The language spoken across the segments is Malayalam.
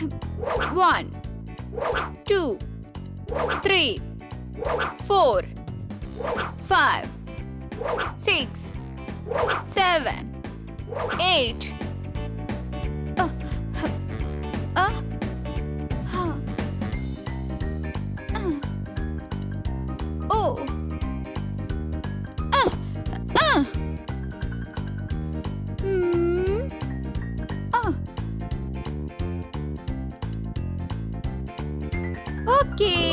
1 2 3 4 5 6 7 8 Okay.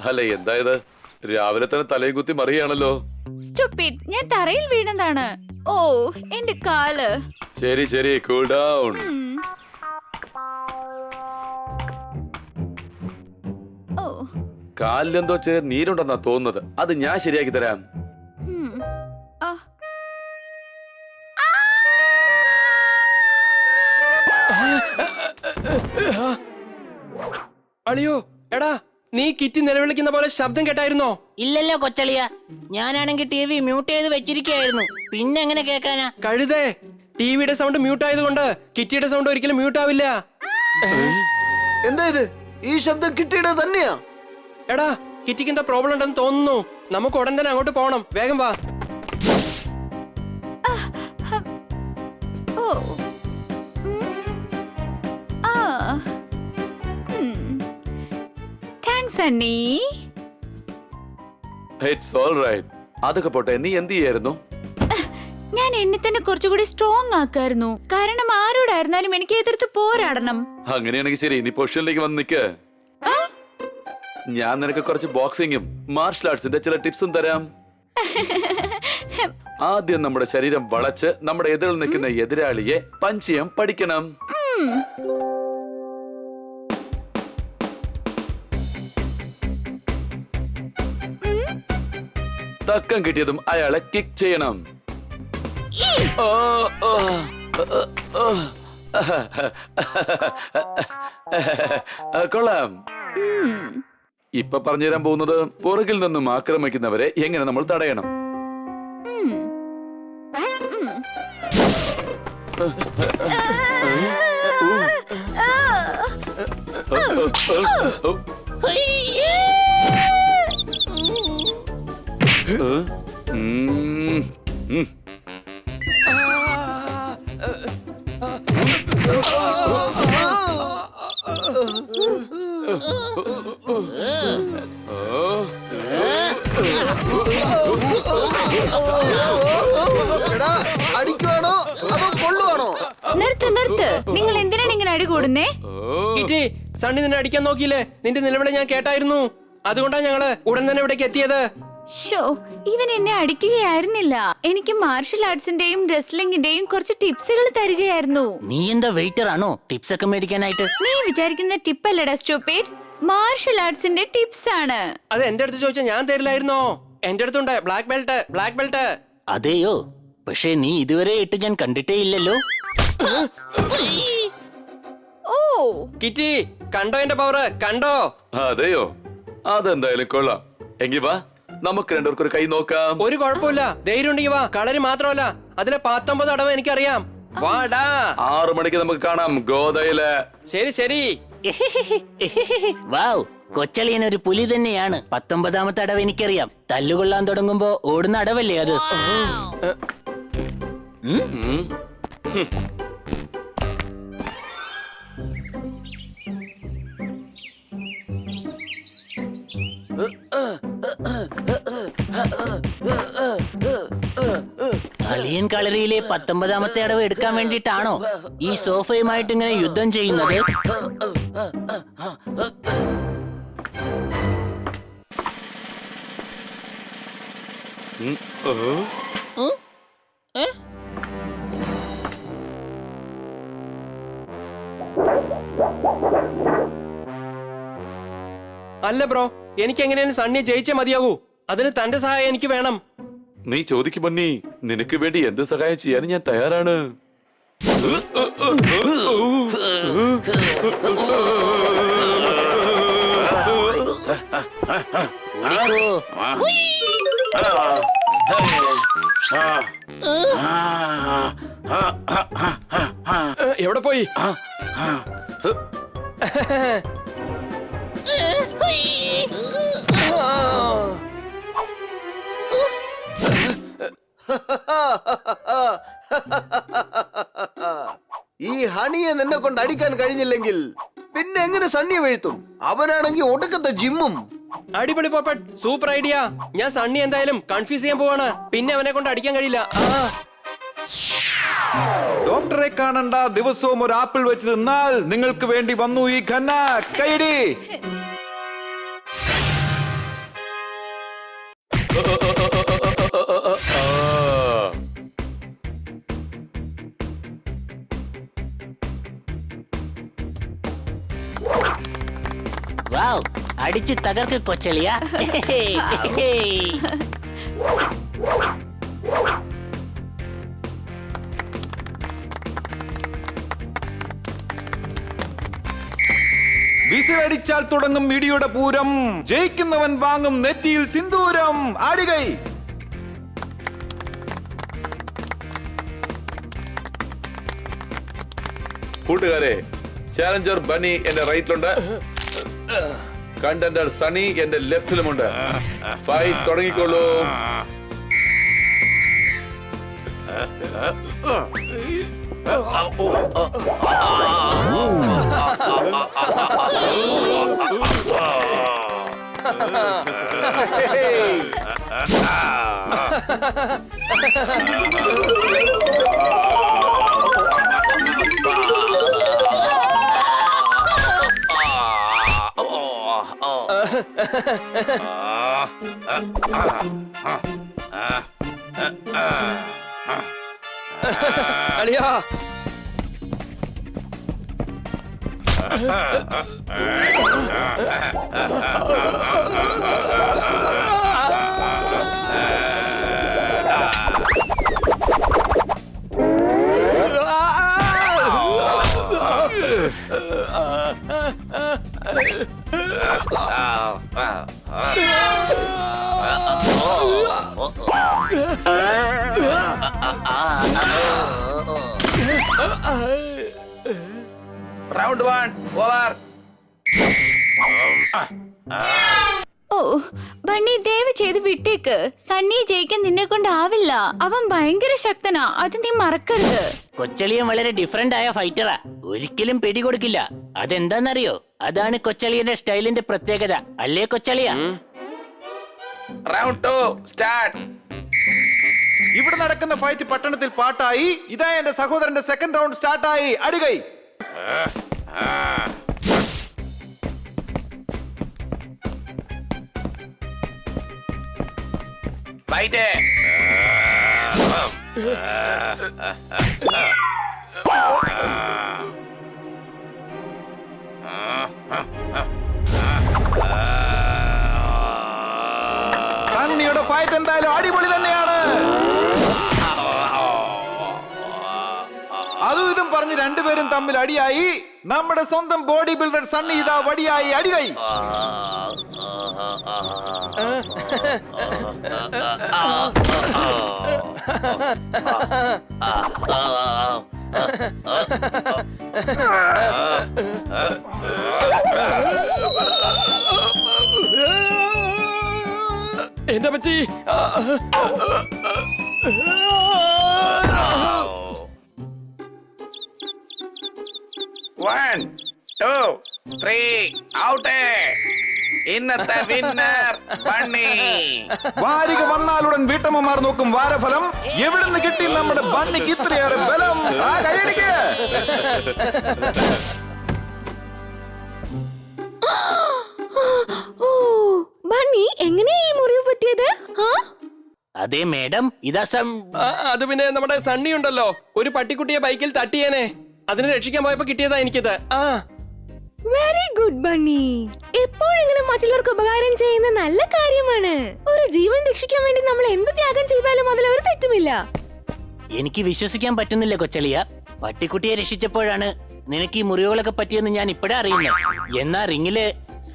അല്ല എന്തായത് രാവിലെ തന്നെ തലയും കുത്തി മറിയാണല്ലോ. Stupid. ഞാൻ തറയിൽ വീണതാണ്. ഓ എന്റെ കാല്. ശരി ശരി കൂൾ ഡൗൺ. കാലിലെന്തോ ചെറിയ നീരുണ്ടെന്നാ തോന്നുന്നത്. അത് ഞാൻ ശരിയാക്കി തരാം. അളിയോ എടാ നീ കിറ്റി നിലവിളിക്കുന്ന പോലെ ശബ്ദം കേട്ടായിരുന്നോ? ഇല്ലല്ലോ കൊച്ചളിയ, ഞാനാണെങ്കിൽ TV മ്യൂട്ട് ചെയ്ത് വെച്ചിരിക്കുകയായിരുന്നു. പിന്നെ എങ്ങനെ കേൾക്കാനാ? കഴുതേ, ടിവിയുടെ സൗണ്ട് മ്യൂട്ട് ആയതുകൊണ്ട് കിറ്റിയുടെ സൗണ്ട് ഒരിക്കലും മ്യൂട്ട് ആവില്ല. എന്താ ഇത്? ഈ ശബ്ദം കിറ്റിയുടെ തന്നെയാ? എടാ കിറ്റിക്ക് എന്താ പ്രോബ്ലം ഉണ്ടെന്ന് തോന്നുന്നു. നമുക്ക് ഉടൻ തന്നെ അങ്ങോട്ട് പോണം. വേഗം വാ. Sunny, it's all right. അതൊക്കെ പോട്ടെ, നീ എന്ത് ചെയ്യായിരുന്നു? ഞാൻ എന്നെ തന്നെ കുറച്ചുകൂടി സ്ട്രോങ് ആക്കായിരുന്നു. കാരണം ആരോടായിരുന്നാലും എനിക്ക് എതിർത്ത് പോരാടണം. അങ്ങനെയാണെങ്കിൽ ശരി, നീ പൊസിഷനിലേക്ക് വന്ന് നിൽക്ക്. ഞാൻ നിനക്ക് കുറച്ച് ബോക്സിംഗും മാർഷൽ ആർട്സിന്റെ ചില ടിപ്സും തരാം. ആദ്യം നമ്മുടെ ശരീരം വളച്ച് നമ്മുടെ എതിരിൽ നിൽക്കുന്ന എതിരാളിയെ പഞ്ച് ചെയ്യാൻ പഠിക്കണം. തക്കം കിട്ടിയതും അയാളെ കിക്ക് ചെയ്യണം. കൊള്ളാം. ഇപ്പൊ പറഞ്ഞുതരാൻ പോകുന്നത് പുറകിൽ നിന്നും ആക്രമിക്കുന്നവരെ എങ്ങനെ നമ്മൾ തടയണം. അടിക്കുവാണോ അതോ കൊള്ളുവാണോ? നിർത്ത്. നിങ്ങൾ എന്തിനാണ് ഇങ്ങനെ അടി കൂടുന്നേ? കിറ്റി, സണ്ണി നിന്നെ അടിക്കാൻ നോക്കിയില്ലേ? നിന്റെ നിലവിളി ഞാൻ കേട്ടായിരുന്നു. അതുകൊണ്ടാണ് ഞങ്ങള് ഉടൻ തന്നെ ഇവിടേക്ക് എത്തിയത്. ഇവൻ എന്നെ അടിക്കുകയായിരുന്നില്ല. എനിക്ക് മാർഷൽ ആർട്സിന്റെയും റെസ്ലിംഗിന്റെയും കുറച്ച് ടിപ്സുകൾ തരികയായിരുന്നു. നീ എന്താ വെയിറ്റർ ആണോ ടിപ്സ് ഒക്കെ മേടിക്കാനായിട്ട്? നീ വിചാരിക്കുന്ന ടിപ്പ് അല്ലടാ സ്റ്റുപ്പിഡ്, മാർഷൽ ആർട്സിന്റെ ടിപ്സ് ആണ്. അത് എന്റെ അടുത്ത് ചോദിച്ചാൽ ഞാൻ തരില്ലായിരുന്നോ? എന്റെ അടുത്തുണ്ട് ബ്ലാക്ക് ബെൽറ്റ്. അതെയോ? പക്ഷേ നീ ഇതുവരെ ഇട്ട് ഞാൻ കണ്ടിട്ടേ ഇല്ലല്ലോ. കിറ്റി, കണ്ടോ എന്റെ പവർ? കണ്ടോ? അതെയോ? അതെന്തായാലും കൊള്ളാം. എങ്കി വാ, നമുക്ക് രണ്ടുപേർക്ക് ഒരു കൈ നോക്കാം. ഒരു കുഴപ്പമില്ല, ധൈര്യം ഉണ്ടെങ്കിൽ വാ. കളരി മാത്രമല്ല, അതിലെ 19 അടവ് എനിക്കറിയാം. വാടാ. 6 മണിക്ക് നമുക്ക് കാണാം ഗോദയില്. ശരി. വാവ്, കൊച്ചളിയൻ ഒരു പുലി തന്നെയാണ്. 19ാമത്തെ അടവ് എനിക്കറിയാം. തല്ലുകൊള്ളാൻ തുടങ്ങുമ്പോ ഓടുന്ന അടവല്ലേ അത്? അളിയൻ കളരിയിലെ 19ാമത്തെ അടവ് എടുക്കാൻ വേണ്ടിട്ടാണോ ഈ സോഫയുമായിട്ട് ഇങ്ങനെ യുദ്ധം ചെയ്യുന്നത്? അല്ല ബ്രോ, എനിക്ക് എങ്ങനെയാണ് സണ്ണിയെ ജയിച്ചേ മതിയാകൂ. അതിന് തന്റെ സഹായം എനിക്ക് വേണം. നീ ചോദിക്കും ബണ്ണി, നിനക്ക് വേണ്ടി എന്ത് സഹായം ചെയ്യാനും ഞാൻ തയ്യാറാണ്. എവിടെ പോയി? ഈ ഹണിയെ നിന്നെ കൊണ്ട് അടിക്കാൻ കഴിഞ്ഞില്ലെങ്കിൽ പിന്നെ എങ്ങനെ സണ്ണിയെ വീഴ്ത്തും? അവനാണെങ്കിൽ ഒടുക്കത്തെ ജിമ്മും. അടിപൊളി പോപ്പട്ട്, സൂപ്പർ ഐഡിയ. ഞാൻ സണ്ണി എന്തായാലും കൺഫ്യൂസ് ചെയ്യാൻ പോവാണ്. പിന്നെ അവനെ കൊണ്ട് അടിക്കാൻ കഴിയില്ല. ഡോക്ടറെ കാണണ്ട, ദിവസവും ഒരു ആപ്പിൾ വെച്ച് തിന്നാൽ നിങ്ങൾക്ക് വേണ്ടി വന്നു ഈ ഖന്ന. കൈയടി. വാവ്, അടിച്ച് തകർക്ക് കൊച്ചളിയ. വിസിലടിച്ചാൽ തുടങ്ങും ഇടിയുടെ പൂരം. ജയിക്കുന്നവൻ വാങ്ങും നെറ്റിയിൽ സിന്ദൂരം. ആടികൈ. കൂട്ടുകാരെ, ചാലഞ്ചർ ബണ്ണി എന്റെ റൈറ്റിലുണ്ട്, കണ്ടന്റർ സണി എന്റെ ലെഫ്റ്റിലുമുണ്ട്. ഫൈറ്റ് തുടങ്ങിക്കോളൂ. അളിയാ, റൗണ്ട് 1 ഓവർ. ഓ ബണ്ണി, ദയവ് ചെയ്ത് വിട്ടേക്ക്. സണ്ണിയെ ജയിക്കാൻ നിന്നെ കൊണ്ടാവില്ല. അവൻ ഭയങ്കര ശക്തനാ, അത് നീ മറക്കരുത്. കൊച്ചളിയൻ വളരെ ഡിഫറെന്റ് ആയ ഫൈറ്ററാ. ഒരിക്കലും പിടികൊടുക്കില്ല. അതെന്താന്നറിയോ? അതാണ് കൊച്ചളിയന്റെ സ്റ്റൈലിന്റെ പ്രത്യേകത. അല്ലേ കൊച്ചളിയ? Round 2 start. ഇവിടെ നടക്കുന്ന ഫൈറ്റ് പട്ടണത്തിൽ പാട്ടായി. ഇതാ എന്റെ സഹോദരന്റെ സെക്കൻഡ് റൗണ്ട് സ്റ്റാർട്ടായി. അടികൈ. ഫൈറ്റ്. സണ്ണിയുടെ ഫൈറ്റ് എന്തായാലും അടിപൊളി തന്നെയാണ്. അതും ഇതും പറഞ്ഞ് രണ്ടുപേരും തമ്മിൽ അടിയായി. നമ്മുടെ സ്വന്തം ബോഡി ബിൽഡർ സണ്ണി ഇതാ വടിയായി. അടികൈ. എന്താ പറ്റി? 1 2 3 ഔട്ട്. ഇന്നത്തെ വിന്നർ ബണ്ണി. വാരിക വന്നാലുടൻ വീട്ടമ്മമാർ നോക്കും വാരഫലം. എവിടുന്ന് കിട്ടി നമ്മുടെ ബണ്ണിക്ക് ഇത്രയേറെ ബലം? ആ കൈയടിക്ക്. ബണ്ണി, എങ്ങനെയാ ഈ മുറിവ് പറ്റിയത്? അതെ മേഡം, ഇതാ അത് പിന്നെ നമ്മുടെ സണ്ണി ഉണ്ടല്ലോ, ഒരു പട്ടിക്കുട്ടിയെ ബൈക്കിൽ തട്ടിയേനെ. അതിനെ രക്ഷിക്കാൻ പോയപ്പോ കിട്ടിയതാ എനിക്കിത്. Very good bunny. എപ്പോഴെങ്കിലും മറ്റുള്ളവർക്ക് ഉപകാരം ചെയ്യുന്ന നല്ല കാര്യമാണ്. ഒരു ജീവൻ രക്ഷിക്കാൻ വേണ്ടി നമ്മൾ എന്ത് ത്യാഗം ചെയ്താലും അതിൽ ഒരു തെറ്റുമില്ല. എനിക്ക് വിശ്വസിക്കാൻ പറ്റുന്നില്ല കൊച്ചളിയ. പട്ടിക്കുട്ടിയെ രക്ഷിച്ചപ്പോഴാണ് നിനക്ക് ഈ മുറിവുകളൊക്കെ പറ്റിയെന്ന് ഞാൻ ഇപ്പോഴേ അറിയുന്നത്. എന്നാ റിങ്ങില്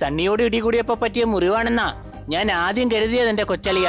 സണ്ണിയോട് ഇടികൂടിയപ്പോ പറ്റിയ മുറിവാണെന്നാ ഞാൻ ആദ്യം കരുതിയത് എന്റെ കൊച്ചളിയ.